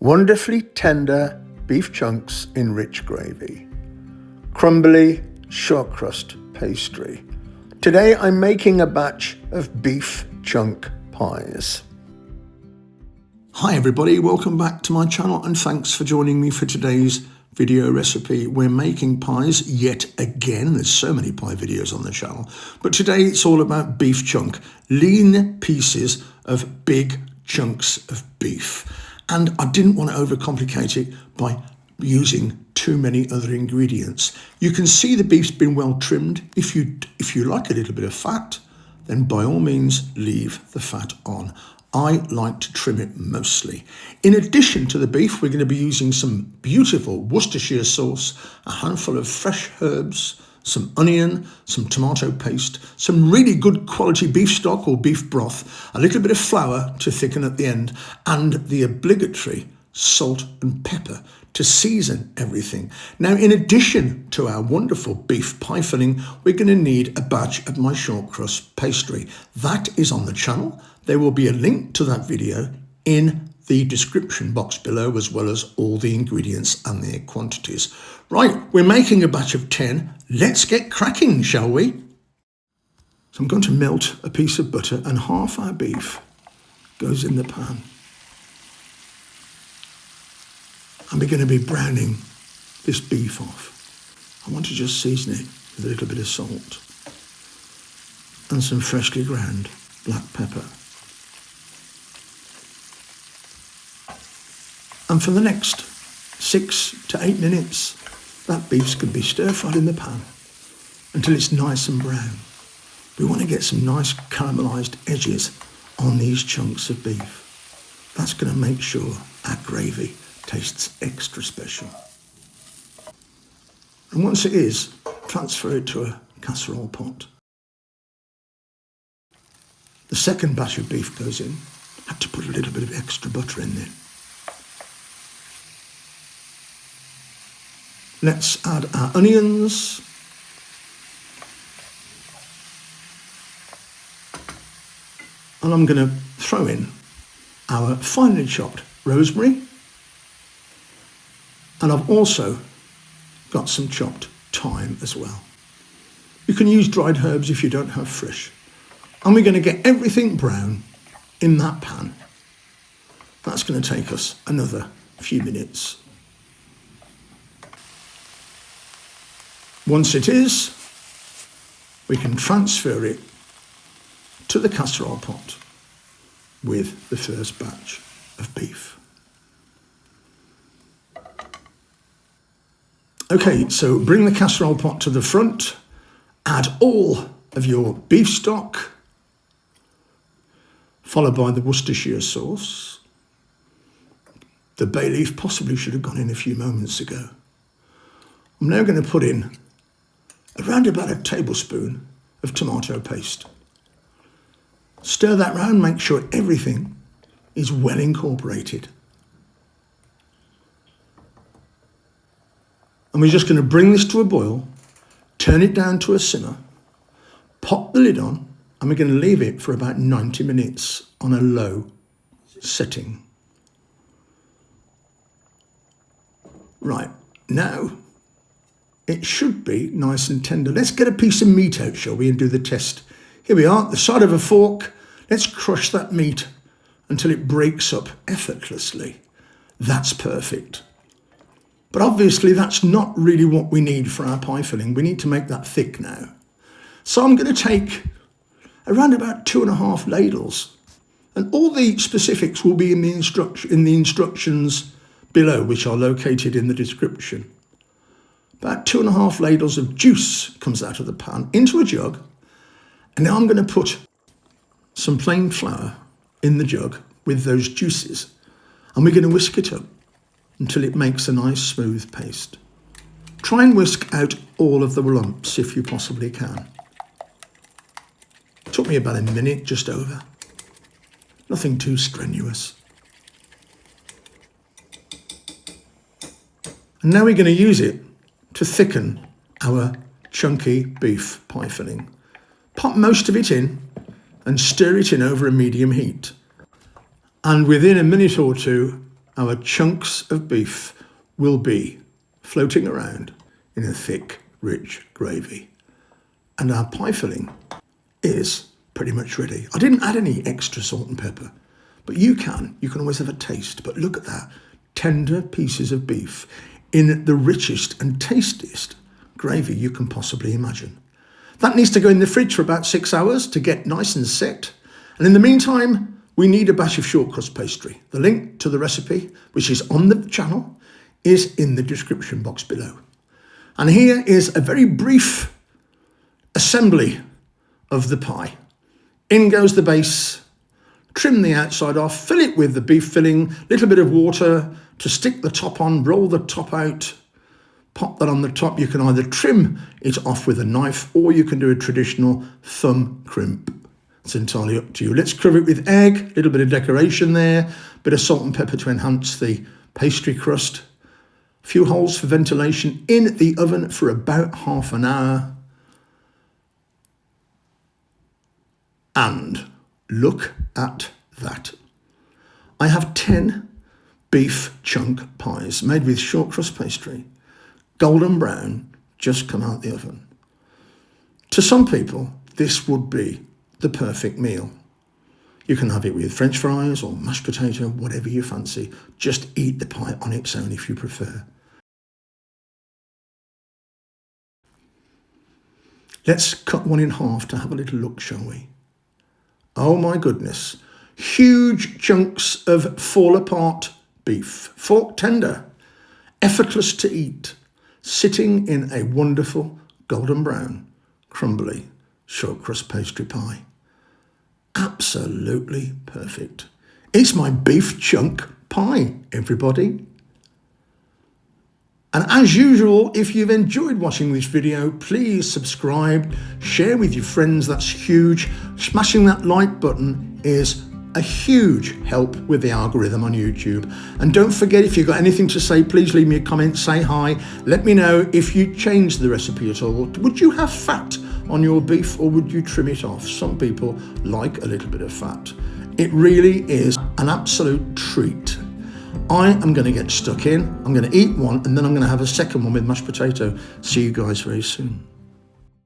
Wonderfully tender beef chunks in rich gravy. Crumbly shortcrust pastry. Today I'm making a batch of beef chunk pies. Hi everybody, welcome back to my channel and thanks for joining me for today's video recipe. We're making pies yet again. There's so many pie videos on the channel, but today it's all about beef chunk, lean pieces of big chunks of beef. And I didn't want to overcomplicate it by using too many other ingredients. You can see the beef's been well trimmed. If you like a little bit of fat, then by all means leave the fat on. I like to trim it mostly. In addition to the beef, we're going to be using some beautiful Worcestershire sauce, a handful of fresh herbs, some onion, some tomato paste, some really good quality beef stock or beef broth, a little bit of flour to thicken at the end, and the obligatory salt and pepper to season everything. Now, in addition to our wonderful beef pie filling, we're going to need a batch of my shortcrust pastry. That is on the channel. There will be a link to that video in the description box below, as well as all the ingredients and their quantities. Right, we're making a batch of 10. Let's get cracking, shall we? So I'm going to melt a piece of butter and half our beef goes in the pan. And we're going to be browning this beef off. I want to just season it with a little bit of salt and some freshly ground black pepper. And for the next 6 to 8 minutes, that beef's going to be stir-fried in the pan until it's nice and brown. We want to get some nice caramelised edges on these chunks of beef. That's going to make sure our gravy tastes extra special. And once it is, transfer it to a casserole pot. The second batch of beef goes in. I had to put a little bit of extra butter in there. Let's add our onions. And I'm going to throw in our finely chopped rosemary. And I've also got some chopped thyme as well. You can use dried herbs if you don't have fresh. And we're going to get everything brown in that pan. That's going to take us another few minutes. Once it is, we can transfer it to the casserole pot with the first batch of beef. Okay, so bring the casserole pot to the front, add all of your beef stock, followed by the Worcestershire sauce. The bay leaf possibly should have gone in a few moments ago. I'm now going to put in around about a tablespoon of tomato paste. Stir that round, make sure everything is well incorporated. And we're just going to bring this to a boil, turn it down to a simmer, pop the lid on, and we're going to leave it for about 90 minutes on a low setting. Right, now it should be nice and tender. Let's get a piece of meat out, shall we, and do the test. Here we are, the side of a fork. Let's crush that meat until it breaks up effortlessly. That's perfect. But obviously that's not really what we need for our pie filling. We need to make that thick now. So I'm going to take around about 2.5 ladles. And all the specifics will be in the instructions below, which are located in the description. About 2.5 ladles of juice comes out of the pan into a jug. And now I'm going to put some plain flour in the jug with those juices. And we're going to whisk it up until it makes a nice smooth paste. Try and whisk out all of the lumps if you possibly can. It took me about a minute, just over. Nothing too strenuous. And now we're going to use it to thicken our chunky beef pie filling. Pop most of it in and stir it in over a medium heat. And within a minute or two, our chunks of beef will be floating around in a thick, rich gravy. And our pie filling is pretty much ready. I didn't add any extra salt and pepper, but you can always have a taste. But look at that, tender pieces of beef in the richest and tastiest gravy you can possibly imagine. That needs to go in the fridge for about 6 hours to get nice and set. And in the meantime, we need a batch of shortcrust pastry. The link to the recipe, which is on the channel, is in the description box below. And here is a very brief assembly of the pie. In goes the base, trim the outside off, fill it with the beef filling, little bit of water to stick the top on, roll the top out, pop that on the top. You can either trim it off with a knife or you can do a traditional thumb crimp. It's entirely up to you. Let's cover it with egg, a little bit of decoration there, bit of salt and pepper to enhance the pastry crust, a few holes for ventilation, in the oven for about half an hour. And look at that. I have 10 beef chunk pies made with shortcrust pastry, golden brown, just come out the oven. To some people, this would be the perfect meal. You can have it with French fries or mashed potato, whatever you fancy. Just eat the pie on its own if you prefer. Let's cut one in half to have a little look, shall we? Oh my goodness. Huge chunks of fall apart beef, fork tender, effortless to eat, sitting in a wonderful golden brown, crumbly shortcrust pastry pie. Absolutely perfect. It's my beef chunk pie, everybody. And as usual, if you've enjoyed watching this video, please subscribe, share with your friends, that's huge. Smashing that like button is a huge help with the algorithm on YouTube. And don't forget, if you've got anything to say, please leave me a comment, say hi. Let me know if you changed the recipe at all. Would you have fat on your beef or would you trim it off? Some people like a little bit of fat. It really is an absolute treat. I am going to get stuck in, I'm going to eat one, and then I'm going to have a second one with mashed potato. See you guys very soon.